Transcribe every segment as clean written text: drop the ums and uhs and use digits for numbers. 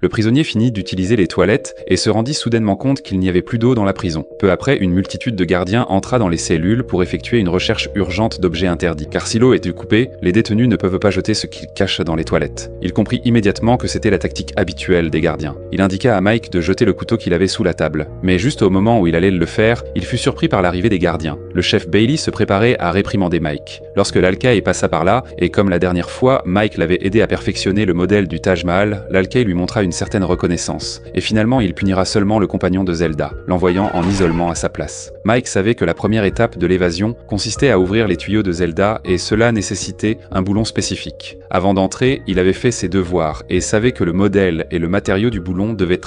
Le prisonnier finit d'utiliser les toilettes et se rendit soudainement compte qu'il n'y avait plus d'eau dans la prison. Peu après, une multitude de gardiens entra dans les cellules pour effectuer une recherche urgente d'objets interdits. Car si l'eau était coupée, les détenus ne peuvent pas jeter ce qu'ils cachent dans les toilettes. Il comprit immédiatement que c'était la tactique habituelle des gardiens. Il indiqua à Mike de jeter le couteau qu'il avait sous la table. Mais juste au moment où il allait le faire, il fut surpris par l'arrivée des gardiens. Le chef Bailey se préparait à réprimander Mike. Lorsque l'Alcaï passa par là, et comme la dernière fois, Mike l'avait aidé à perfectionner le modèle du Taj Mahal, l'Alcaï lui montra une certaine reconnaissance. Et finalement, il punira seulement le compagnon de Zelda, l'envoyant en isolement à sa place. Mike savait que la première étape de l'évasion consistait à ouvrir les tuyaux de Zelda et cela nécessitait un boulon spécifique. Avant d'entrer, il avait fait ses devoirs et savait que le modèle et le matériau du boulon devaient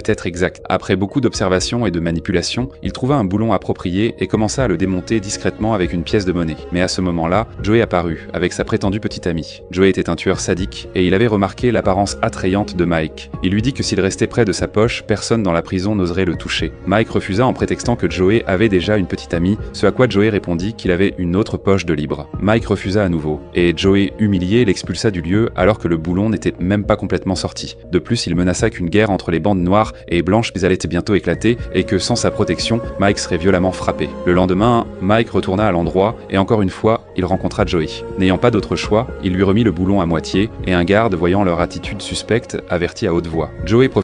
être exacts. Après beaucoup d'observations et de manipulations, il trouva un boulon approprié et commença à le démonter discrètement avec une pièce de monnaie. Mais à ce moment-là, Joey apparut, avec sa prétendue petite amie. Joey était un tueur sadique et il avait remarqué l'apparence attrayante de Mike. Il lui dit que s'il restait près de sa poche, personne dans la prison n'oserait le toucher. Mike refusa en prétextant que Joey avait déjà une petite amie, ce à quoi Joey répondit qu'il avait une autre poche de libre. Mike refusa à nouveau, et Joey, humilié, l'expulsa du lieu alors que le boulon n'était même pas complètement sorti. De plus, il menaça qu'une guerre entre les bandes noires et blanches allait bientôt éclater et que sans sa protection, Mike serait violemment frappé. Le lendemain, Mike retourna à l'endroit et encore une fois, il rencontra Joey. N'ayant pas d'autre choix, il lui remit le boulon à moitié et un garde, voyant leur attitude suspecte, avertit à haute voix. Joey